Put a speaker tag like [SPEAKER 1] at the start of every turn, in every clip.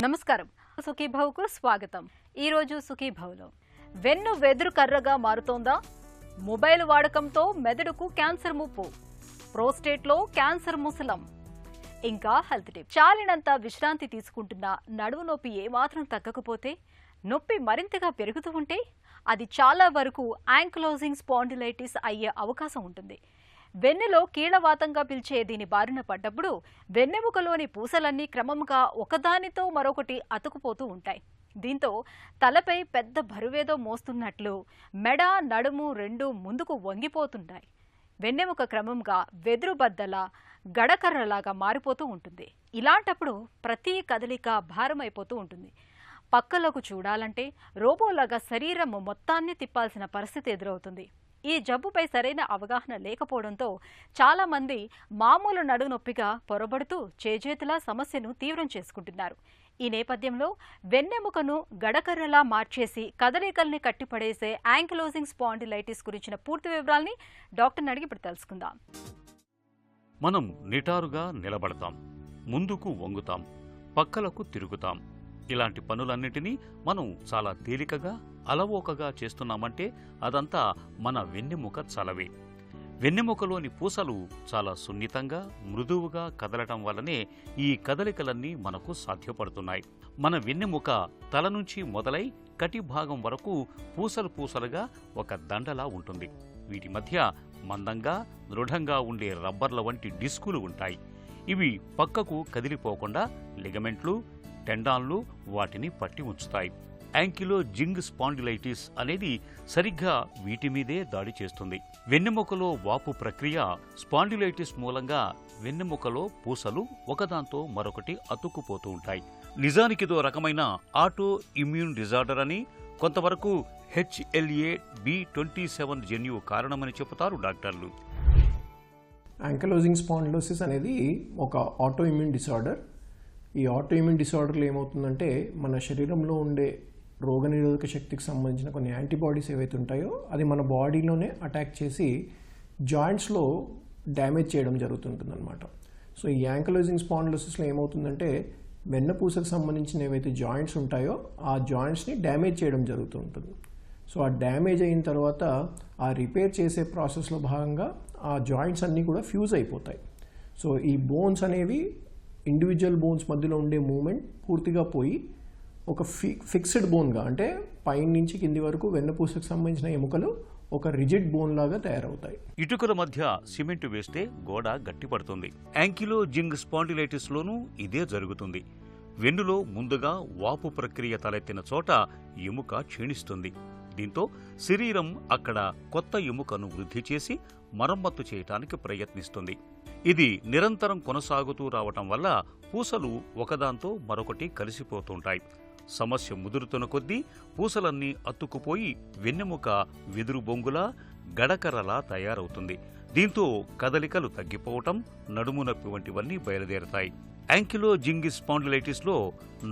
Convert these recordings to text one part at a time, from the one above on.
[SPEAKER 1] నమస్కారం, సుఖీభవకు స్వాగతం. ఈ రోజు సుఖీభవలో వెన్ను వెదురు కర్రగా మారుతోందా? మొబైల్ వాడకంతో మెదడుకు క్యాన్సర్ ముప్పు, ప్రోస్టేట్లో క్యాన్సర్ ముసలం. ఇంకా హెల్త్ టిప్. చాలినంత విశ్రాంతి తీసుకుంటున్న నడుము నొప్పి ఏమాత్రం తగ్గకపోతే, నొప్పి మరింతగా పెరుగుతూ ఉంటే అది చాలా వరకు యాంకిలోజింగ్ స్పాండిలైటిస్ అయ్యే అవకాశం ఉంటుంది. వెన్నెలో కీళ్లవాతంగా పిలిచే దీని బారిన పడ్డప్పుడు వెన్నెముకలోని పూసలన్నీ క్రమంగా ఒకదానితో మరొకటి అతుకుపోతూ ఉంటాయి. దీంతో తలపై పెద్ద బరువేదో మోస్తున్నట్లు మెడ, నడుము రెండూ ముందుకు వంగిపోతుంటాయి. వెన్నెముక క్రమంగా వెదురు బద్దల, గడకర్రలాగా మారిపోతూ ఉంటుంది. ఇలాంటప్పుడు ప్రతి కదలిక భారమైపోతూ ఉంటుంది. పక్కలకు చూడాలంటే రోబోలాగా శరీరం మొత్తాన్ని తిప్పాల్సిన పరిస్థితి ఎదురవుతుంది. ఈ జబ్బుపై సరైన అవగాహన లేకపోవడంతో చాలా మంది మామూలు నడునొప్పిగా పొరబడుతూ చేజేతులా సమస్యను తీవ్రం చేసుకుంటున్నారు. ఈ నేపథ్యంలో వెన్నెముకను గడకర్రలా మార్చేసి కదలికల్ని కట్టిపడేసే యాంకిలోజింగ్ స్పాండిలైటిస్ గురించిన పూర్తి వివరాల్ని డాక్టర్ని అడిగి ఇప్పుడు తెలుసుకుందాం.
[SPEAKER 2] మనం నిటారుగా నిలబడతాం, ముందుకు వంగుతాం, పక్కలకు తిరుగుతాం. ఇలాంటి పనులన్నిటినీ మనం చాలా తేలికగా అలవోకగా చేస్తున్నామంటే అదంతా మన వెన్నెముక చలవే. వెన్నెముకలోని పూసలు చాలా సున్నితంగా, మృదువుగా కదలటం వల్లనే ఈ కదలికలన్నీ మనకు సాధ్యపడుతున్నాయి. మన వెన్నెముక తల నుంచి మొదలై కటి భాగం వరకు పూసలు పూసలుగా ఒక దండలా ఉంటుంది. వీటి మధ్య మందంగా, దృఢంగా ఉండే రబ్బర్ల వంటి డిస్కులు ఉంటాయి. ఇవి పక్కకు కదిలిపోకుండా లిగమెంట్లు, టెండాన్లు వాటిని పట్టి ఉంచుతాయి. యాంకిలోజింగ్ స్పాండిలైటిస్ అనేది సరిగ్గా వీటి మీదే దాడి చేస్తుంది. వెన్నెముకలో వాపు ప్రక్రియ స్పాండిలైటిస్ మూలంగా వెన్నెముకలో పూసలు ఒకదాంతో మరొకటి అతుక్కుపోతూ ఉంటాయి. నిజానికిదో రకమైన ఆటో ఇమ్యూన్ డిజార్డర్ అని, కొంతవరకు HLA-B27 జన్యు కారణమని చెబుతారు డాక్టర్లు.
[SPEAKER 3] యాంకిలోజింగ్ స్పాండిలోసిస్ అనేది ఒక ఆటో ఇమ్యూన్ డిసార్డర్. ఈ ఆటో ఇమ్యూన్ డిసార్డర్లో ఏమవుతుందంటే మన శరీరంలో ఉండే రోగనిరోధక శక్తికి సంబంధించిన కొన్ని యాంటీబాడీస్ ఏవైతే ఉంటాయో అది మన బాడీలోనే అటాక్ చేసి జాయింట్స్లో డ్యామేజ్ చేయడం జరుగుతుంటుందన్నమాట. సో ఈ యాంకిలోజింగ్ స్పాండిలోసిస్లో ఏమవుతుందంటే వెన్నపూసకు సంబంధించిన ఏవైతే జాయింట్స్ ఉంటాయో ఆ జాయింట్స్ని డ్యామేజ్ చేయడం జరుగుతూ ఉంటుంది. సో ఆ డ్యామేజ్ అయిన తర్వాత ఆ రిపేర్ చేసే ప్రాసెస్లో భాగంగా ఆ జాయింట్స్ అన్నీ కూడా ఫ్యూజ్ అయిపోతాయి. సో ఈ బోన్స్ అనేవి ఇండివిజువల్ బోన్స్ మధ్యలో ఉండే మూమెంట్ పూర్తిగా పోయి ఒక ఫిక్స్డ్ బోన్గా, అంటే పైన నుంచి కింది వరకు వెన్నపూసకు సంబంధించిన ఎముకలు ఒక రిజిడ్ బోన్ లాగా తయారవుతాయి.
[SPEAKER 2] ఇటుకల మధ్య సిమెంటు వేస్తే గోడ గట్టిపడుతుంది. యాంకిలోజింగ్ స్పాండిలైటిస్ లోనూ ఇదే జరుగుతుంది. వెన్నులో ముందుగా వాపు ప్రక్రియ తలెత్తిన చోట ఎముక క్షీణిస్తుంది. దీంతో శరీరం అక్కడ కొత్త ఎముకను వృద్ధి చేసి మరమ్మత్తు చేయటానికి ప్రయత్నిస్తుంది. ఇది నిరంతరం కొనసాగుతూ రావటం వల్ల పూసలు ఒకదాంతో మరొకటి కలిసిపోతుంటాయి. సమస్య ముదురుతున్న కొద్దీ పూసలన్నీ అతుక్కుపోయి వెన్నెముక వెదురు బొంగులా, గడకర్రలా తయారవుతుంది. దీంతో కదలికలు తగ్గిపోవటం, నడుము నొప్పి వంటివన్నీ బయలుదేరతాయి. యాంకిలోజింగ్ స్పాండిలైటిస్లో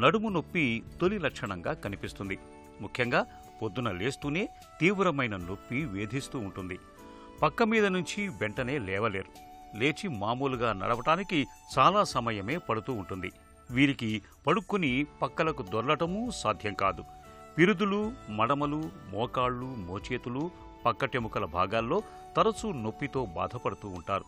[SPEAKER 2] నడుము నొప్పి తొలి లక్షణంగా కనిపిస్తుంది. ముఖ్యంగా పొద్దున లేస్తూనే తీవ్రమైన నొప్పి వేధిస్తూ ఉంటుంది. పక్క మీద నుంచి వెంటనే లేవలేరు. లేచి మామూలుగా నడవటానికి చాలా సమయమే పడుతూ ఉంటుంది. వీరికి పడుక్కుని పక్కలకు దొర్లటమూ సాధ్యం కాదు. పిరుదులు, మడమలు, మోకాళ్ళు, మోచేతులు, పక్కటెముకల భాగాల్లో తరచూ నొప్పితో బాధపడుతూ ఉంటారు.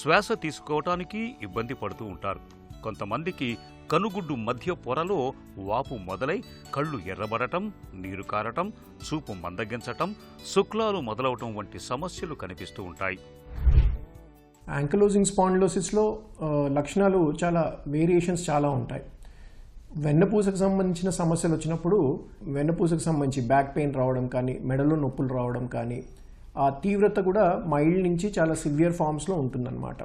[SPEAKER 2] శ్వాస తీసుకోవటానికి ఇబ్బంది పడుతూ ఉంటారు. కొంతమందికి కనుగుడ్డు మధ్య పొరలో వాపు మొదలై కళ్ళు ఎర్రబడటం, నీరు కారటం, చూపు మందగించటం, శుక్లాలు మొదలవటం వంటి సమస్యలు కనిపిస్తూ ఉంటాయి.
[SPEAKER 3] యాంకిలోజింగ్ స్పాండిలోసిస్లో లక్షణాలు వేరియేషన్స్ చాలా ఉంటాయి. వెన్నపూసకు సంబంధించిన సమస్యలు వచ్చినప్పుడు వెన్నపూసకు సంబంధించి బ్యాక్ పెయిన్ రావడం కానీ, మెడలో నొప్పులు రావడం కానీ, ఆ తీవ్రత కూడా మైల్డ్ నుంచి చాలా సివియర్ ఫామ్స్లో ఉంటుందన్నమాట.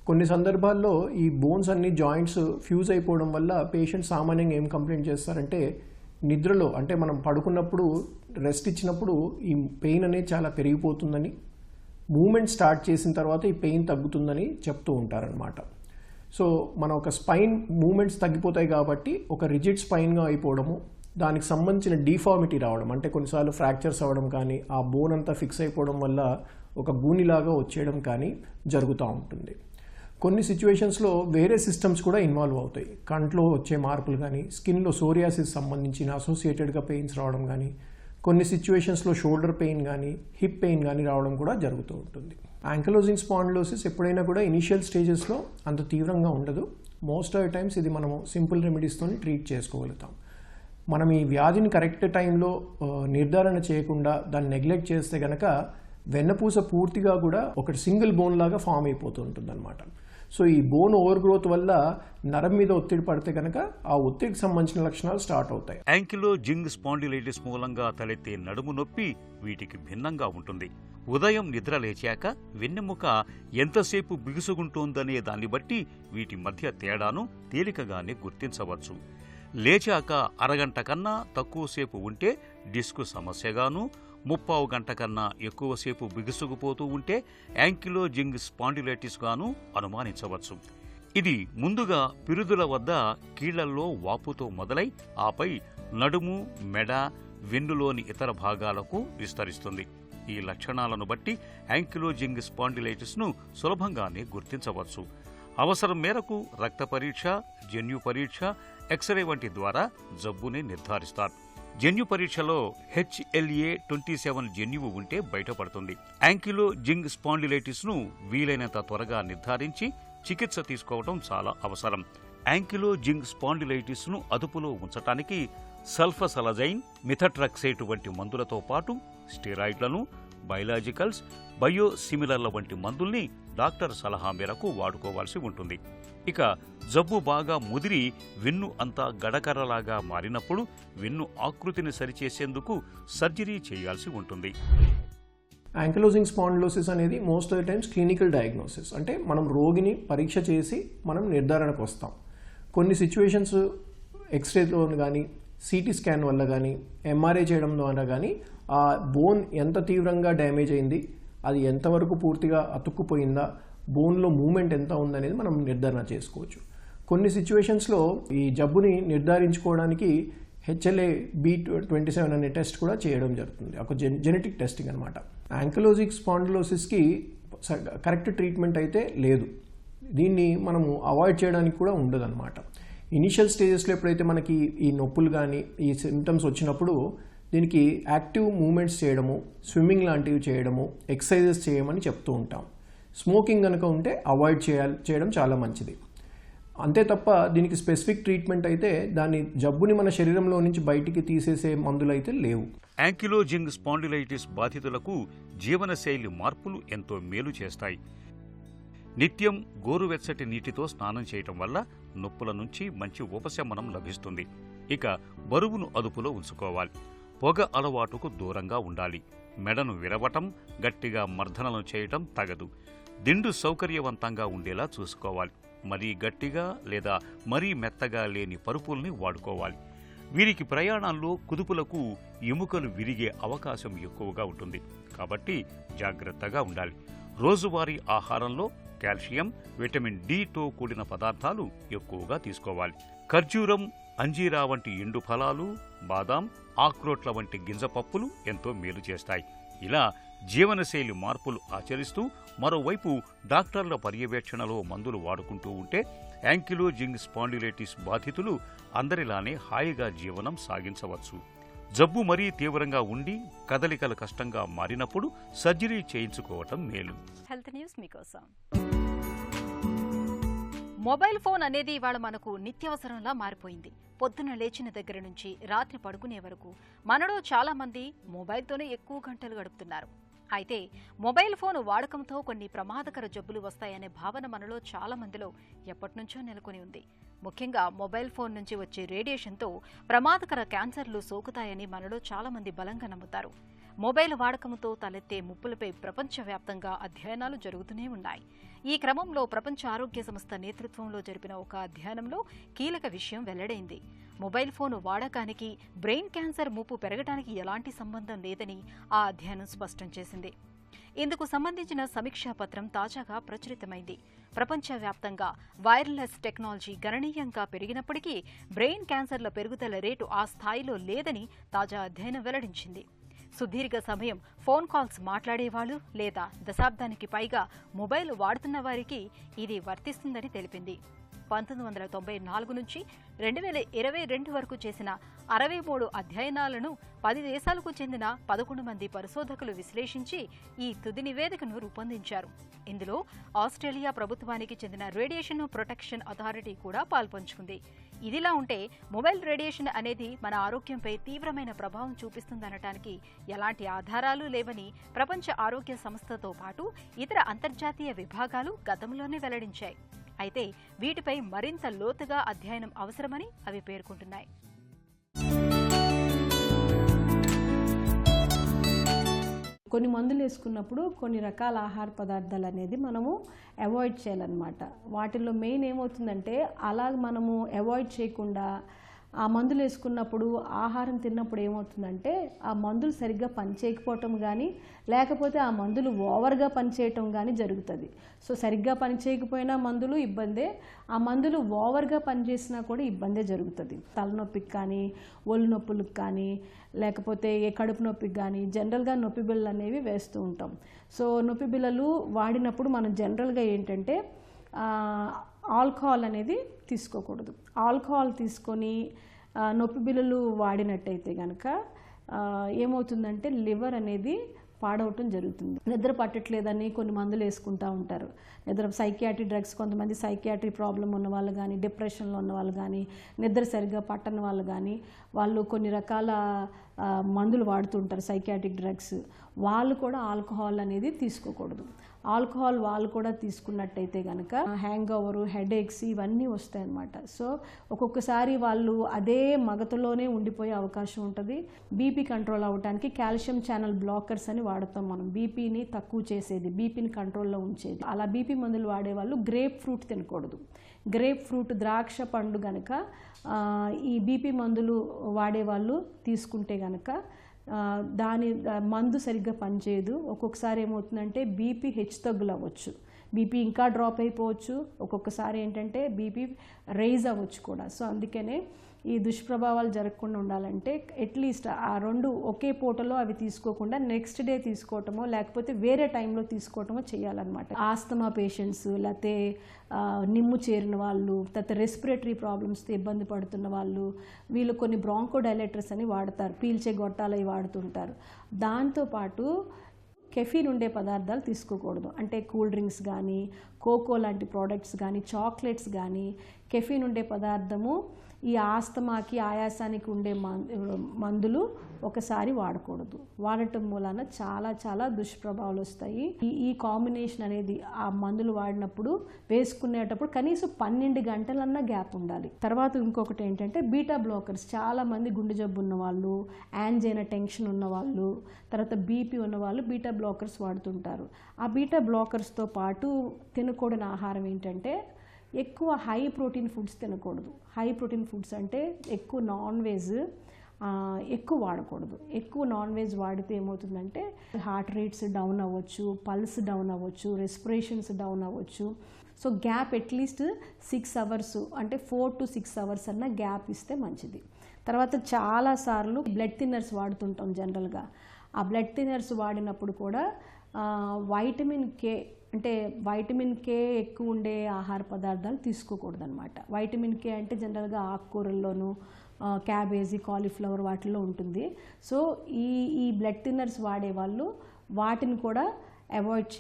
[SPEAKER 3] కొన్ని సందర్భాల్లో ఈ బోన్స్ అన్ని జాయింట్స్ ఫ్యూజ్ అయిపోవడం వల్ల పేషెంట్ సామాన్యంగా ఏం కంప్లైంట్ చేస్తారంటే నిద్రలో, అంటే మనం పడుకున్నప్పుడు రెస్ట్ ఇచ్చినప్పుడు ఈ పెయిన్ అనేది చాలా పెరిగిపోతుందని, మూమెంట్ స్టార్ట్ చేసిన తర్వాత ఈ పెయిన్ తగ్గుతుందని చెప్తూ ఉంటారనమాట. సో మన ఒక స్పైన్ మూమెంట్స్ తగ్గిపోతాయి కాబట్టి ఒక రిజిడ్ స్పైన్గా అయిపోవడము, దానికి సంబంధించిన డిఫార్మిటీ రావడం, అంటే కొన్నిసార్లు ఫ్రాక్చర్స్ అవ్వడం కానీ, ఆ బోన్ అంతా ఫిక్స్ అయిపోవడం వల్ల ఒక గూనిలాగా వచ్చేయడం కానీ జరుగుతూ ఉంటుంది. కొన్ని సిచ్యువేషన్స్లో వేరే సిస్టమ్స్ కూడా ఇన్వాల్వ్ అవుతాయి. కంట్లో వచ్చే మార్పులు కానీ, స్కిన్లో సోరియాసిస్ సంబంధించిన అసోసియేటెడ్గా పెయిన్స్ రావడం కానీ, కొన్ని సిచ్యువేషన్స్లో షోల్డర్ పెయిన్ కానీ, హిప్ పెయిన్ కానీ రావడం కూడా జరుగుతూ ఉంటుంది. యాంకిలోజింగ్ స్పాండిలోసిస్ ఎప్పుడైనా కూడా ఇనిషియల్ స్టేజెస్లో అంత తీవ్రంగా ఉండదు. మోస్ట్ ఆఫ్ ద టైమ్స్ ఇది మనము సింపుల్ రెమెడీస్తో ట్రీట్ చేసుకోగలుగుతాం. మనం ఈ వ్యాధిని కరెక్ట్ టైంలో నిర్ధారణ చేయకుండా దాన్ని నెగ్లెక్ట్ చేస్తే కనుక వెన్నపూస పూర్తిగా కూడా ఒక సింగిల్ బోన్ లాగా ఫామ్ అయిపోతూ ఉంటుంది అనమాట. సో ఈ బోన్ ఓవర్ గ్రోత్ వల్ల నరం మీద ఒత్తిడి పడితే కనుక ఆ ఒత్తిడికి సంబంధించిన లక్షణాలు స్టార్ట్ అవుతాయి.
[SPEAKER 2] యాంకిలోజింగ్ స్పాండిలైటిస్ మూలంగా తలెత్తే నడుము నొప్పి వీటికి భిన్నంగా ఉంటుంది. ఉదయం నిద్ర లేచాక వెన్నెముక ఎంతసేపు బిగుసుకుంటోందనే దాన్ని బట్టి వీటి మధ్య తేడాను తేలికగానే గుర్తించవచ్చు. లేచాక అరగంట కన్నా తక్కువసేపు ఉంటే డిస్క్ సమస్యగాను, 30 గంట కన్నా ఎక్కువసేపు బిగుసుకుపోతూ ఉంటే యాంకిలోజింగ్ స్పాండిలైటిస్ గాను అనుమానించవచ్చు. ఇది ముందుగా పిరుదుల వద్ద కీళ్లల్లో వాపుతో మొదలై ఆపై నడుము, మెడ, వెన్నులోని ఇతర భాగాలకు విస్తరిస్తుంది. ఈ లక్షణాలను బట్టి యాంకిలోజింగ్ స్పాండిలైటిస్ను సులభంగానే గుర్తించవచ్చు. అవసరం మేరకు రక్త పరీక్ష, జన్యు పరీక్ష, ఎక్స్రే వంటి ద్వారా జబ్బుని నిర్ధారిస్తారు. జన్యు పరీక్షలో HLA-27 జన్యువు ఉంటే బయటపడుతుంది. యాంకిలోజింగ్ స్పాండిలైటిస్ను వీలైనంత త్వరగా నిర్ధారించి చికిత్స తీసుకోవడం చాలా అవసరం. యాంకిలోజింగ్ స్పాండిలైటిస్ను అదుపులో ఉంచటానికి సల్ఫసలజైన్, మిథట్రక్సేట్ వంటి మందులతో పాటు స్టెరాయిడ్లను, బయలాజికల్స్, బయోసిమిలర్ల వంటి మందుల్ని డాక్టర్ సలహా మేరకు వాడుకోవాల్సి ఉంటుంది. ఇక జబ్బు బాగా ముదిరి వెన్ను అంతా గడకర్రలాగా మారినప్పుడు వెన్ను ఆకృతిని సరిచేసేందుకు సర్జరీ చేయాల్సి ఉంటుంది.
[SPEAKER 3] యాంకిలోజింగ్ స్పాండిలోసిస్ అనేది most of the times clinical diagnosis, అంటే మనం రోగిని పరీక్ష చేసి మనం నిర్ధారణకు వస్తాం. కొన్ని సిచ్యువేషన్స్ ఎక్స్రేతో కానీ, సిటీ స్కాన్ వల్ల కానీ, ఎంఆర్ఐ చేయడం ద్వారా కానీ ఆ బోన్ ఎంత తీవ్రంగా డ్యామేజ్ అయింది, అది ఎంతవరకు పూర్తిగా అతుక్కుపోయిందా, బోన్లో మూమెంట్ ఎంత ఉందనేది మనం నిర్ధారణ చేసుకోవచ్చు. కొన్ని సిచ్యువేషన్స్లో ఈ జబ్బుని నిర్ధారించుకోవడానికి HLA-B27 అనే టెస్ట్ కూడా చేయడం జరుగుతుంది. ఒక జెనెటిక్ టెస్టింగ్ అనమాట. యాంకిలోజింగ్ స్పాండిలోసిస్కి కరెక్ట్ ట్రీట్మెంట్ అయితే లేదు. దీన్ని మనము అవాయిడ్ చేయడానికి కూడా ఉండదు అనమాట. ఇనిషియల్ స్టేజెస్లో ఎప్పుడైతే మనకి ఈ నొప్పులు కానీ ఈ సిమ్టమ్స్ వచ్చినప్పుడు దీనికి యాక్టివ్ మూమెంట్స్ చేయడము, స్విమ్మింగ్ లాంటివి చేయడము, ఎక్సర్సైజెస్ చేయమని చెప్తూ ఉంటాం. స్మోకింగ్ కనుక ఉంటే అవాయిడ్ చేయడం చాలా మంచిది. అంతే తప్ప దీనికి స్పెసిఫిక్ ట్రీట్మెంట్ అయితే దాని జబ్బుని మన శరీరంలో నుంచి బయటికి తీసేసే మందులు అయితే లేవు.
[SPEAKER 2] యాంకిలోజింగ్ స్పాండిలైటిస్ బాధితులకు జీవనశైలి మార్పులు ఎంతో మేలు చేస్తాయి. నిత్యం గోరువెచ్చటి నీటితో స్నానం చేయటం వల్ల నొప్పుల నుంచి మంచి ఉపశమనం లభిస్తుంది. ఇక బరువును అదుపులో ఉంచుకోవాలి. పొగ అలవాటుకు దూరంగా ఉండాలి. మెడను విరవటం, గట్టిగా మర్దనలు చేయటం తగదు. దిండు సౌకర్యవంతంగా ఉండేలా చూసుకోవాలి. మరీ గట్టిగా లేదా మరీ మెత్తగా లేని పరుపుల్ని వాడుకోవాలి. వీరికి ప్రయాణాల్లో కుదుపులకు ఎముకలు విరిగే అవకాశం ఎక్కువగా ఉంటుంది. కాబట్టి జాగ్రత్తగా ఉండాలి. రోజువారీ ఆహారంలో కాల్షియం, విటమిన్ డితో కూడిన పదార్థాలు ఎక్కువగా తీసుకోవాలి. ఖర్జూరం, అంజీరా వంటి ఎండు ఫలాలు, బాదాం, ఆక్రోట్ల వంటి గింజపప్పులు ఎంతో మేలు చేస్తాయి. ఇలా జీవనశైలి మార్పులు ఆచరిస్తూ మరోవైపు డాక్టర్ల పర్యవేక్షణలో మందులు వాడుకుంటూ ఉంటే యాంకిలోజింగ్ స్పాండిలైటిస్ బాధితులు అందరిలానే హాయిగా జీవనం సాగించవచ్చు. జబ్బు మరీ తీవ్రంగా ఉండి కదలికలు కష్టంగా మారినప్పుడు సర్జరీ చేయించుకోవటం మేలు.
[SPEAKER 1] హెల్త్ న్యూస్ మీకోసం. మొబైల్ ఫోన్ అనేది ఇవాళ మనకు నిత్యావసరంలా మారిపోయింది. పొద్దున లేచిన దగ్గర నుంచి రాత్రి పడుకునే వరకు మనలో చాలా మంది మొబైల్తోనే ఎక్కువ గంటలు గడుపుతున్నారు. అయితే మొబైల్ ఫోన్ వాడకంతో కొన్ని ప్రమాదకర జబ్బులు వస్తాయనే భావన మనలో చాలా మందిలో ఎప్పటినుంచో నెలకొని ఉంది. ముఖ్యంగా మొబైల్ ఫోన్ నుంచి వచ్చే రేడియేషన్తో ప్రమాదకర క్యాన్సర్లు సోకుతాయని మనలో చాలా మంది బలంగా నమ్ముతారు. మొబైల్ వాడకంతో తలెత్తే ముప్పులపై ప్రపంచవ్యాప్తంగా అధ్యయనాలు జరుగుతూనే ఉన్నాయి. ఈ క్రమంలో ప్రపంచ ఆరోగ్య సంస్థ నేతృత్వంలో జరిపిన ఒక అధ్యయనంలో కీలక విషయం వెల్లడైంది. మొబైల్ ఫోన్ వాడకానికి బ్రెయిన్ క్యాన్సర్ ముప్పు పెరగడానికి ఎలాంటి సంబంధం లేదని ఆ అధ్యయనం స్పష్టం చేసింది. ఇందుకు సంబంధించిన సమీక్షా పత్రం తాజాగా ప్రచురితమైంది. ప్రపంచవ్యాప్తంగా వైర్లెస్ టెక్నాలజీ గణనీయంగా పెరిగినప్పటికీ బ్రెయిన్ క్యాన్సర్ల పెరుగుదల రేటు ఆ స్థాయిలో లేదని తాజా అధ్యయనం వెల్లడించింది. సుదీర్ఘ సమయం ఫోన్ కాల్స్ మాట్లాడేవాళ్లు లేదా దశాబ్దానికి పైగా మొబైల్ వాడుతున్న వారికి ఇది వర్తిస్తుందని తెలిపింది. 1994 నుంచి 2022 వరకు చేసిన 63 అధ్యయనాలను 10 దేశాలకు చెందిన 11 మంది పరిశోధకులు విశ్లేషించి ఈ తుది నివేదికను రూపొందించారు. ఇందులో ఆస్ట్రేలియా ప్రభుత్వానికి చెందిన రేడియేషన్ ప్రొటెక్షన్ అథారిటీ కూడా పాల్పంచుకుంది. ఇదిలా ఉంటే మొబైల్ రేడియేషన్ అనేది మన ఆరోగ్యంపై తీవ్రమైన ప్రభావం చూపిస్తుందనటానికి ఎలాంటి ఆధారాలు లేవని ప్రపంచ ఆరోగ్య సంస్థతో పాటు ఇతర అంతర్జాతీయ విభాగాలు గతంలోనే వెల్లడించాయి. అయితే వీటిపై మరింత లోతుగా అధ్యయనం అవసరమని అవి పేర్కొంటున్నాయి.
[SPEAKER 4] కొన్ని మందులు వేసుకున్నప్పుడు కొన్ని రకాల ఆహార పదార్థాలు అనేది మనము అవాయిడ్ చేయాలన్నమాట. వాటిల్లో మెయిన్ ఏమవుతుందంటే అలా మనము అవాయిడ్ చేయకుండా ఆ మందులు వేసుకున్నప్పుడు ఆహారం తిన్నప్పుడు ఏమవుతుందంటే ఆ మందులు సరిగ్గా పనిచేయకపోవటం కానీ లేకపోతే ఆ మందులు ఓవర్గా పనిచేయటం కానీ జరుగుతుంది. సో సరిగ్గా పనిచేయకపోయినా మందులు ఇబ్బందే, ఆ మందులు ఓవర్గా పనిచేసినా కూడా ఇబ్బందే జరుగుతుంది. తలనొప్పికి కానీ ఒళ్ళు నొప్పులకు కానీ లేకపోతే కడుపు నొప్పికి కానీ జనరల్గా నొప్పి బిళ్ళలు అనేవి వేస్తూ ఉంటాం. సో నొప్పి బిళ్ళలు వాడినప్పుడు మనం జనరల్గా ఏంటంటే ఆల్కహాల్ అనేది తీసుకోకూడదు. ఆల్కహాల్ తీసుకొని నొప్పి బిళ్ళలు వాడినట్టయితే కనుక ఏమవుతుందంటే లివర్ అనేది పాడవటం జరుగుతుంది. నిద్ర పట్టట్లేదని కొన్ని మందులు వేసుకుంటూ ఉంటారు. సైకియాట్రీ డ్రగ్స్, కొంతమంది సైకియాట్రీ ప్రాబ్లం ఉన్న వాళ్ళు కానీ డిప్రెషన్లో ఉన్న వాళ్ళు కానీ నిద్ర సరిగ్గా పట్టని వాళ్ళు కానీ వాళ్ళు కొన్ని రకాల మందులు వాడుతుంటారు సైకియాట్రిక్ డ్రగ్స్. వాళ్ళు కూడా ఆల్కహాల్ అనేది తీసుకోకూడదు. ఆల్కహాల్ వాళ్ళు కూడా తీసుకున్నట్టయితే కనుక హ్యాంగ్ ఓవర్, హెడేక్స్ ఇవన్నీ వస్తాయి అన్నమాట. సో ఒక్కొక్కసారి వాళ్ళు అదే మగతలోనే ఉండిపోయే అవకాశం ఉంటుంది. బీపీ కంట్రోల్ అవ్వడానికి కాల్షియం ఛానల్ బ్లాకర్స్ అని వాడతాం మనం. బీపీని తక్కువ చేసేది, బీపీని కంట్రోల్లో ఉంచేది. అలా బీపీ మందులు వాడేవాళ్ళు గ్రేప్ ఫ్రూట్ తినకూడదు. గ్రేప్ ఫ్రూట్, ద్రాక్ష పండు కనుక ఈ బీపీ మందులు వాడేవాళ్ళు తీసుకుంటే కనుక దాని మందు సరిగ్గా పనిచేయదు. ఒక్కొక్కసారి ఏమవుతుందంటే బీపీ హెచ్చుతగ్గులు అవ్వచ్చు, బీపీ ఇంకా డ్రాప్ అయిపోవచ్చు, ఒక్కొక్కసారి ఏంటంటే బీపీ రైజ్ అవ్వచ్చు కూడా. సో అందుకనే ఈ దుష్ప్రభావాలు జరగకుండా ఉండాలంటే అట్లీస్ట్ ఆ రెండు ఒకే పూటలో అవి తీసుకోకుండా నెక్స్ట్ డే తీసుకోవటమో లేకపోతే వేరే టైంలో తీసుకోవటమో చేయాలన్నమాట. ఆస్తమా పేషెంట్స్, లేకపోతే నిమ్ము చేరిన వాళ్ళు, లేకపోతే రెస్పిరేటరీ ప్రాబ్లమ్స్తో ఇబ్బంది పడుతున్న వాళ్ళు, వీళ్ళు కొన్ని బ్రాంకోడైలేటర్స్ అని వాడతారు, పీల్చే గొట్టాలు అవి వాడుతుంటారు. దాంతోపాటు కెఫీన్ ఉండే పదార్థాలు తీసుకోకూడదు. అంటే కూల్ డ్రింక్స్ కానీ, కోకో లాంటి ప్రోడక్ట్స్ కానీ, చాక్లెట్స్ కానీ, కెఫీన్ ఉండే పదార్థము ఈ ఆస్తమాకి, ఆయాసానికి ఉండే మందులు ఒకసారి వాడకూడదు. వాడటం మూలాన చాలా చాలా దుష్ప్రభావాలు వస్తాయి. ఈ కాంబినేషన్ అనేది ఆ మందులు వాడినప్పుడు వేసుకునేటప్పుడు కనీసం 12 గంటలన్నా గ్యాప్ ఉండాలి. తర్వాత ఇంకొకటి ఏంటంటే బీటా బ్లాకర్స్. చాలామంది గుండె జబ్బు ఉన్న వాళ్ళు, యాంజైనా, టెన్షన్ ఉన్న వాళ్ళు, తర్వాత బీపీ ఉన్న వాళ్ళు బీటా బ్లాకర్స్ వాడుతుంటారు. ఆ బీటా బ్లాకర్స్తో పాటు తినకూడని ఆహారం ఏంటంటే ఎక్కువ హై ప్రోటీన్ ఫుడ్స్ తినకూడదు. హై ప్రోటీన్ ఫుడ్స్ అంటే ఎక్కువ నాన్ వెజ్ ఎక్కువ వాడకూడదు. ఎక్కువ నాన్ వెజ్ వాడితే ఏమవుతుందంటే హార్ట్ రేట్స్ డౌన్ అవ్వచ్చు, పల్స్ డౌన్ అవ్వచ్చు, రెస్పిరేషన్స్ డౌన్ అవ్వచ్చు. సో గ్యాప్ అట్లీస్ట్ 6 అవర్స్, అంటే 4 to 6 అవర్స్ అన్న గ్యాప్ ఇస్తే మంచిది. తర్వాత చాలాసార్లు బ్లడ్ థిన్నర్స్ వాడుతుంటాం జనరల్గా. ఆ బ్లడ్ థిన్నర్స్ వాడినప్పుడు కూడా వైటమిన్ కే, అంటే వైటమిన్ కే ఎక్కువ ఉండే ఆహార పదార్థాలు తీసుకోకూడదు అనమాట. వైటమిన్ కే అంటే జనరల్గా ఆకుకూరల్లోనూ, క్యాబేజీ, కాలీఫ్లవర్ వాటిల్లో ఉంటుంది. సో ఈ బ్లడ్ థిన్నర్స్ వాడేవాళ్ళు వాటిని కూడా అవాయిడ్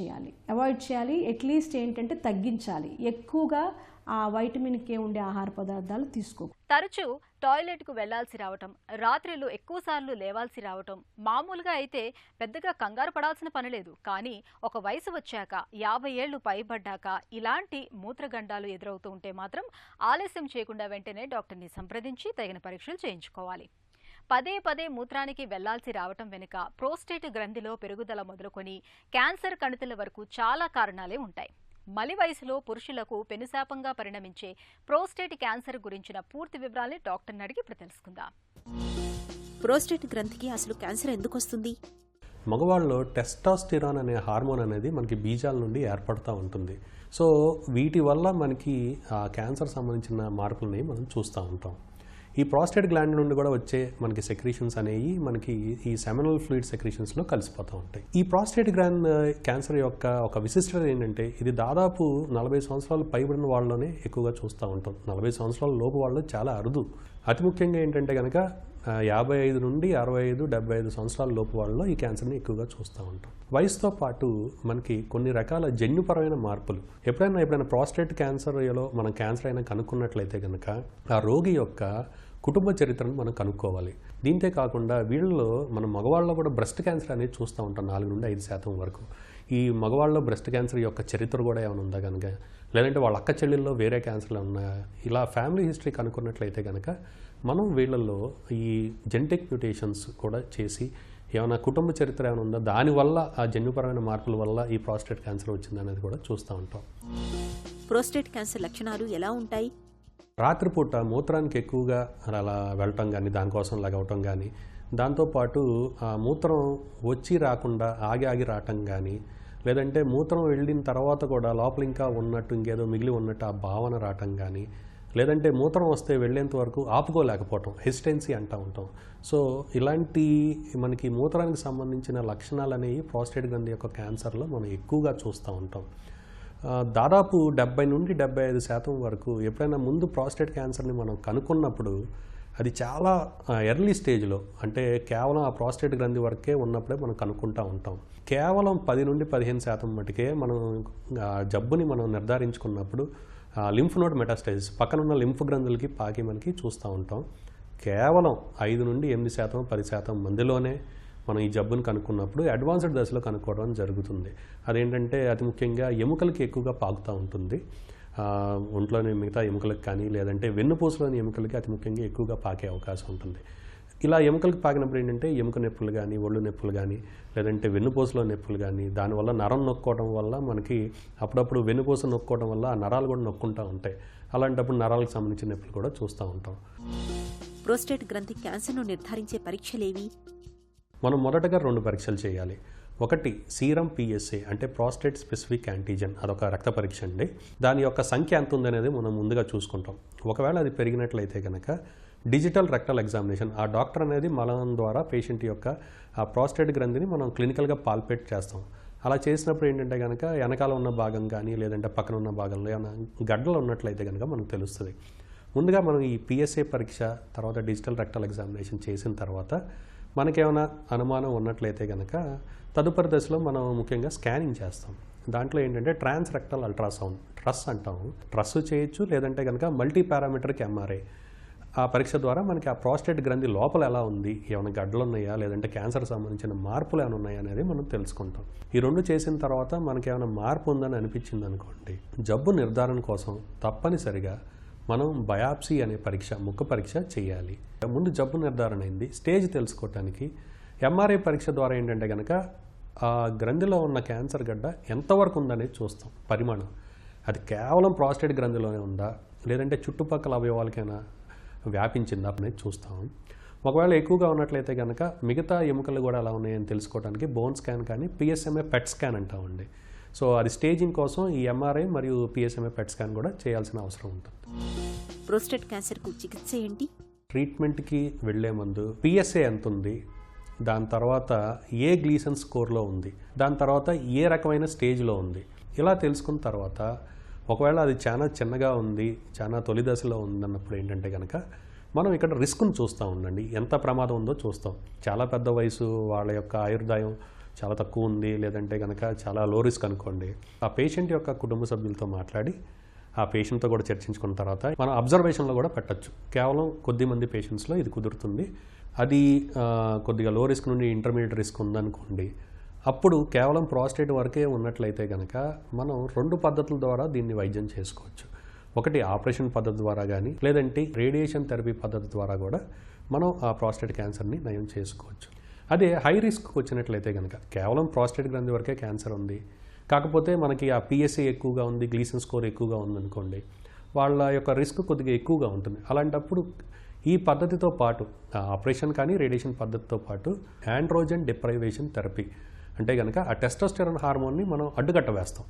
[SPEAKER 4] చేయాలి. అట్లీస్ట్ ఏంటంటే తగ్గించాలి. ఎక్కువగా ఆ వైటమిన్ కే ఉండే ఆహార పదార్థాలు తీసుకో.
[SPEAKER 1] తరచూ టాయిలెట్కు వెళ్లాల్సి రావటం, రాత్రిలో ఎక్కువసార్లు లేవాల్సి రావటం, మామూలుగా అయితే పెద్దగా కంగారు పడాల్సిన పనిలేదు. కానీ ఒక వయసు వచ్చాక, 50 ఏళ్లు పైబడ్డాక ఇలాంటి మూత్రగండాలు ఎదురవుతూ ఉంటే మాత్రం ఆలస్యం చేయకుండా వెంటనే డాక్టర్ని సంప్రదించి తగిన పరీక్షలు చేయించుకోవాలి. పదే మూత్రానికి వెళ్లాల్సి రావటం వెనుక ప్రోస్టేట్ గ్రంథిలో పెరుగుదల మొదలుకొని క్యాన్సర్ కణితుల వరకు చాలా కారణాలే ఉంటాయి. మలి వయసులో పురుషులకు పెనుశాపంగా పరిణమించే ప్రోస్టేట్ క్యాన్సర్ గురించిన పూర్తి వివరాల్ని డాక్టర్ని అడిగి ఇప్పుడు తెలుసుకుందాం.
[SPEAKER 5] ప్రోస్టేట్ గ్రంథికి అసలు క్యాన్సర్ ఎందుకు వస్తుంది?
[SPEAKER 6] మగవాళ్ళలో టెస్టాస్టిరాన్ అనే హార్మోన్ అనేది మనకి బీజాల నుండి ఏర్పడుతూ ఉంటుంది. సో వీటి వల్ల మనకి ఆ క్యాన్సర్ సంబంధించిన మార్పులని మనం చూస్తూ ఉంటాం. ఈ ప్రాస్టేట్ గ్లాండ్ నుండి కూడా వచ్చే మనకి సెక్రీషన్స్ అనేవి మనకి ఈ సెమినల్ ఫ్లూయిడ్ సెక్రీషన్స్లో కలిసిపోతూ ఉంటాయి. ఈ ప్రాస్టేట్ గ్లాండ్ క్యాన్సర్ యొక్క ఒక విశిష్టత ఏంటంటే ఇది దాదాపు 40 సంవత్సరాలు పైబడిన వాళ్ళలోనే ఎక్కువగా చూస్తూ ఉంటాం. 40 సంవత్సరాల లోపు వాళ్ళు చాలా అరుదు. అతి ముఖ్యంగా ఏంటంటే కనుక 55 నుండి 65, 75 సంవత్సరాల లోపు వాళ్ళలో ఈ క్యాన్సర్ని ఎక్కువగా చూస్తూ ఉంటాం. వయసుతో పాటు మనకి కొన్ని రకాల జన్యుపరమైన మార్పులు ఎప్పుడైనా ప్రాస్టేట్ క్యాన్సర్లో మనం క్యాన్సర్ అయినా కనుక్కున్నట్లయితే కనుక ఆ రోగి యొక్క కుటుంబ చరిత్రను మనం కనుక్కోవాలి. దీంతే కాకుండా వీళ్ళలో మన మగవాళ్ళలో కూడా బ్రెస్ట్ క్యాన్సర్ అనేది చూస్తూ ఉంటాం 4 నుండి 5% వరకు. ఈ మగవాళ్ళలో బ్రెస్ట్ క్యాన్సర్ యొక్క చరిత్ర కూడా ఏమైనా ఉందా కనుక, లేదంటే వాళ్ళ అక్క చెల్లెల్లో వేరే క్యాన్సర్లు ఉన్నాయా, ఇలా ఫ్యామిలీ హిస్టరీ కనుక్కున్నట్లయితే కనుక మనం వీళ్ళల్లో ఈ జెనెటిక్ మ్యూటేషన్స్ కూడా చేసి ఏమైనా కుటుంబ చరిత్ర ఏమైనా ఉందా, దానివల్ల ఆ జన్యుపరమైన మార్పుల వల్ల ఈ ప్రాస్టేట్ క్యాన్సర్ వచ్చిందనేది కూడా చూస్తూ ఉంటాం.
[SPEAKER 5] ప్రోస్టేట్ క్యాన్సర్ లక్షణాలు ఎలా ఉంటాయి?
[SPEAKER 6] రాత్రిపూట మూత్రానికి ఎక్కువగా అలా వెళ్ళటం కానీ, దానికోసం లగవటం కానీ, దాంతోపాటు ఆ మూత్రం వచ్చి రాకుండా ఆగి రావటం కానీ, లేదంటే మూత్రం వెళ్ళిన తర్వాత కూడా లోపల ఇంకా ఉన్నట్టు ఇంకేదో మిగిలి ఉన్నట్టు ఆ భావన రావటం కానీ, లేదంటే మూత్రం వస్తే వెళ్ళేంత వరకు ఆపుకోలేకపోవటం, హెసిటెన్సీ అంటూ ఉంటాం. సో ఇలాంటి మనకి మూత్రానికి సంబంధించిన లక్షణాలు అనేవి ప్రాస్టేట్ గ్రంథి యొక్క క్యాన్సర్లో మనం ఎక్కువగా చూస్తూ ఉంటాం. దాదాపు 70 నుండి 75% వరకు ఎప్పుడైనా ముందు ప్రాస్టేట్ క్యాన్సర్ని మనం కనుక్కున్నప్పుడు అది చాలా ఎర్లీ స్టేజ్లో, అంటే కేవలం ఆ ప్రాస్టేట్ గ్రంథి వరకే ఉన్నప్పుడే మనం కనుక్కుంటూ ఉంటాం. కేవలం 10 నుండి 15% మటుకే మనం జబ్బుని మనం నిర్ధారించుకున్నప్పుడు లింఫ్ నోడ్ మెటాస్టైసిస్ పక్కనున్న లింఫ్ గ్రంథులకి పాకి మనకి చూస్తూ ఉంటాం. కేవలం 5 నుండి 8%, 10% మందిలోనే మనం ఈ జబ్బును కనుక్కున్నప్పుడు అడ్వాన్స్డ్ దశలో కనుక్కోవడం జరుగుతుంది. అదేంటంటే అతి ముఖ్యంగా ఎముకలకి ఎక్కువగా పాకుతూ ఉంటుంది. ఒంట్లోని మిగతా ఎముకలకు కానీ, లేదంటే వెన్నుపూసలోని ఎముకలకి అతి ముఖ్యంగా ఎక్కువగా పాకే అవకాశం ఉంటుంది. ఇలా ఎముకలకు పాకినప్పుడు ఏంటంటే ఎముక నొప్పులు కానీ, ఒళ్ళు నొప్పులు కానీ, లేదంటే వెన్నుపూసలో నొప్పులు కానీ, దానివల్ల నరం నొక్కోవడం వల్ల మనకి అప్పుడప్పుడు వెన్నుపూస నొక్కోవడం వల్ల ఆ నరాలు కూడా నొక్కుంటూ ఉంటాయి. అలాంటప్పుడు నరాలకు సంబంధించిన నొప్పులు కూడా చూస్తూ ఉంటాం.
[SPEAKER 5] ప్రోస్టేట్ గ్రంథి క్యాన్సర్ను నిర్ధారించే పరీక్షలేవి?
[SPEAKER 6] మనం మొదటగా 2 పరీక్షలు చేయాలి. ఒకటి సీరం PSA అంటే ప్రాస్టేట్ స్పెసిఫిక్ యాంటీజెన్, అదొక రక్త పరీక్ష అండి. దాని యొక్క సంఖ్య ఎంత ఉందనేది మనం ముందుగా చూసుకుంటాం. ఒకవేళ అది పెరిగినట్లయితే కనుక డిజిటల్ రెక్టల్ ఎగ్జామినేషన్, ఆ డాక్టర్ అనేది మలం ద్వారా పేషెంట్ యొక్క ఆ ప్రాస్టేట్ గ్రంథిని మనం క్లినికల్గా పాల్పేట్ చేస్తాం. అలా చేసినప్పుడు ఏంటంటే కనుక వెనకాల ఉన్న భాగం కానీ, లేదంటే పక్కన ఉన్న భాగంలో ఏమైనా గడ్డలు ఉన్నట్లయితే కనుక మనకు తెలుస్తుంది. ముందుగా మనం ఈ PSA పరీక్ష, తర్వాత డిజిటల్ రెక్టల్ ఎగ్జామినేషన్ చేసిన తర్వాత మనకేమైనా అనుమానం ఉన్నట్లయితే కనుక తదుపరి దశలో మనం ముఖ్యంగా స్కానింగ్ చేస్తాం. దాంట్లో ఏంటంటే ట్రాన్స్ రెక్టల్ అల్ట్రాసౌండ్, ట్రస్ అంటాము. ట్రస్ చేయొచ్చు, లేదంటే కనుక మల్టీ పారామీటర్కి MRI. ఆ పరీక్ష ద్వారా మనకి ఆ ప్రాస్టేట్ గ్రంథి లోపల ఎలా ఉంది, ఏమైనా గడ్డలు ఉన్నాయా, లేదంటే క్యాన్సర్ సంబంధించిన మార్పులు ఏమైనా ఉన్నాయా అనేది మనం తెలుసుకుంటాం. ఈ 2 చేసిన తర్వాత మనకి ఏమైనా మార్పు ఉందని అనిపించింది అనుకోండి, జబ్బు నిర్ధారణ కోసం తప్పనిసరిగా మనం బయాప్సీ అనే పరీక్ష, ముక్క పరీక్ష చేయాలి. ముందు జబ్బు నిర్ధారణ అయింది, స్టేజ్ తెలుసుకోవటానికి MRI పరీక్ష ద్వారా ఏంటంటే కనుక ఆ గ్రంథిలో ఉన్న క్యాన్సర్ గడ్డ ఎంతవరకు ఉందనేది చూస్తాం. పరిమాణం అది కేవలం ప్రాస్టేట్ గ్రంథిలోనే ఉందా, లేదంటే చుట్టుపక్కల అవయవాలకైనా వ్యాపించిందా అనేది చూస్తాం. ఒకవేళ ఎక్కువగా ఉన్నట్లయితే కనుక మిగతా ఎముకలు కూడా ఎలా ఉన్నాయని తెలుసుకోవడానికి బోన్ స్కాన్ కానీ, PSMA PET స్కాన్ అంటామండి. సో అది స్టేజింగ్ కోసం ఈ MRI మరియు PSMA PET స్కాన్ కూడా చేయాల్సిన అవసరం ఉంటుంది.
[SPEAKER 5] ప్రోస్టేట్ క్యాన్సర్కు చికిత్స ఏంటి?
[SPEAKER 6] ట్రీట్మెంట్కి వెళ్లే ముందు PSA ఎంత ఉంది, దాని తర్వాత ఏ గ్లీసన్ స్కోర్లో ఉంది, దాని తర్వాత ఏ రకమైన స్టేజ్లో ఉంది, ఇలా తెలుసుకున్న తర్వాత ఒకవేళ అది చాలా చిన్నగా ఉంది, చాలా తొలి దశలో ఉందన్నప్పుడు ఏంటంటే కనుక మనం ఇక్కడ రిస్క్ను చూస్తూ ఉండండి, ఎంత ప్రమాదం ఉందో చూస్తాం. చాలా పెద్ద వయసు, వాళ్ళ యొక్క ఆయుర్దాయం చాలా తక్కువ ఉంది, లేదంటే కనుక చాలా లో రిస్క్ అనుకోండి, ఆ పేషెంట్ యొక్క కుటుంబ సభ్యులతో మాట్లాడి ఆ పేషెంట్తో కూడా చర్చించుకున్న తర్వాత మనం అబ్జర్వేషన్లో కూడా పెట్టచ్చు. కేవలం కొద్దిమంది పేషెంట్స్లో ఇది కుదురుతుంది. అది కొద్దిగా లో రిస్క్ నుండి ఇంటర్మీడియట్ రిస్క్ ఉందనుకోండి, అప్పుడు కేవలం ప్రాస్టేట్ వరకే ఉన్నట్లయితే కనుక మనం 2 పద్ధతుల ద్వారా దీన్ని వైద్యం చేసుకోవచ్చు. ఒకటి ఆపరేషన్ పద్ధతి ద్వారా కానీ, లేదంటే రేడియేషన్ థెరపీ పద్ధతి ద్వారా కూడా మనం ఆ ప్రాస్టేట్ క్యాన్సర్ని నయం చేసుకోవచ్చు. అదే హై రిస్క్కి వచ్చినట్లయితే కనుక కేవలం ప్రాస్టేట్ గ్రంథి వరకే క్యాన్సర్ ఉంది, కాకపోతే మనకి ఆ PSA ఎక్కువగా ఉంది, గ్లీసన్ స్కోర్ ఎక్కువగా ఉందనుకోండి, వాళ్ళ యొక్క రిస్క్ కొద్దిగా ఎక్కువగా ఉంటుంది. అలాంటప్పుడు ఈ పద్ధతితో పాటు ఆపరేషన్ కానీ, రేడియేషన్ పద్ధతితో పాటు ఆండ్రోజన్ డిప్రైవేషన్ థెరపీ అంటే కనుక ఆ టెస్టోస్టెరాన్ హార్మోన్ని మనం అడ్డుకట్ట వేస్తాం.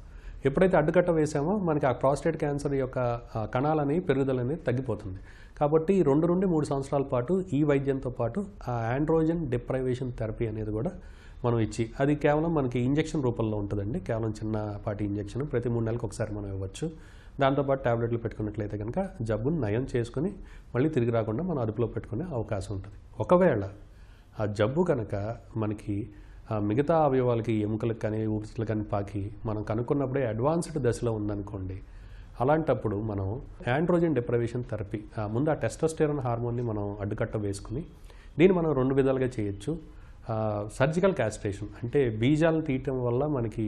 [SPEAKER 6] ఎప్పుడైతే అడ్డుకట్ట వేసామో మనకి ఆ ప్రాస్టేట్ క్యాన్సర్ యొక్క కణాలని పెరుగుదల అనేది తగ్గిపోతుంది. కాబట్టి 2 నుండి 3 సంవత్సరాల పాటు ఈ వైద్యంతో పాటు ఆ ఆండ్రోజన్ డిప్రైవేషన్ థెరపీ అనేది కూడా మనం ఇచ్చి, అది కేవలం మనకి ఇంజెక్షన్ రూపంలో ఉంటుందండి. కేవలం చిన్నపాటి ఇంజెక్షన్ ప్రతి 3 నెలలకు ఒకసారి మనం ఇవ్వచ్చు. దాంతోపాటు ట్యాబ్లెట్లు పెట్టుకున్నట్లయితే కనుక జబ్బును నయం చేసుకుని మళ్ళీ తిరిగి రాకుండా మనం అదుపులో పెట్టుకునే అవకాశం ఉంటుంది. ఒకవేళ ఆ జబ్బు కనుక మనకి మిగతా అవయవాలకి, ఎముకలకు కానీ ఊపిరితిత్తులకు కానీ పాకి మనం కనుక్కున్నప్పుడే అడ్వాన్స్డ్ దశలో ఉందనుకోండి, అలాంటప్పుడు మనం ఆండ్రోజన్ డిప్రైవేషన్ థెరపీ, ముందు ఆ టెస్టోస్టెరాన్ హార్మోన్ని మనం అడ్డుకట్ట వేసుకుని, దీన్ని మనం 2 విధాలుగా చేయొచ్చు. సర్జికల్ క్యాస్ట్రేషన్ అంటే బీజాలను తీయటం వల్ల మనకి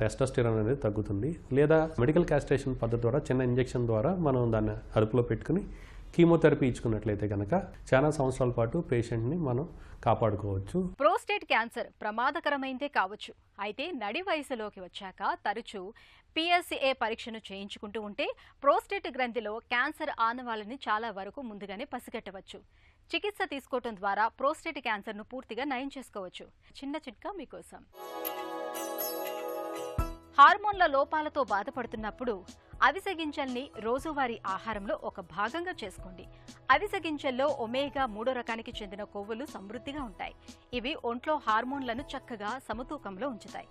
[SPEAKER 6] టెస్టోస్టెరాన్ అనేది తగ్గుతుంది. లేదా మెడికల్ క్యాస్ట్రేషన్ పద్ధతి ద్వారా చిన్న ఇంజెక్షన్ ద్వారా మనం దాన్ని అదుపులో పెట్టుకుని కీమోథెరపీ ఇచ్చుకున్నట్లయితే కనుక చాలా సంవత్సరాల పాటు పేషెంట్ని మనం కాపాడుకోవచ్చు.
[SPEAKER 1] ప్రోస్టేట్ క్యాన్సర్ ప్రమాదకరమైందే కావచ్చు. అయితే నడి వయసులోకి వచ్చాక తరచూ PSA పరీక్షను చేయించుకుంటూ ఉంటే ప్రోస్టేట్ గ్రంథిలో క్యాన్సర్ ఆనవాళ్ళని చాలా వరకు ముందుగానే పసిగట్టవచ్చు. చికిత్స తీసుకోవటం ద్వారా ప్రోస్టేట్ క్యాన్సర్ను పూర్తిగా నయం చేసుకోవచ్చు. చిన్న చిట్కా మీకోసం. హార్మోన్ల లోపాలతో బాధపడుతున్నప్పుడు అవిసె గింజల్ని రోజువారీ ఆహారంలో ఒక భాగంగా చేసుకోండి. అవిసె గింజల్లో ఒమేగా 3 రకానికి చెందిన కొవ్వులు సమృద్ధిగా ఉంటాయి. ఇవి ఒంట్లో హార్మోన్లను చక్కగా సమతూకంలో ఉంచుతాయి.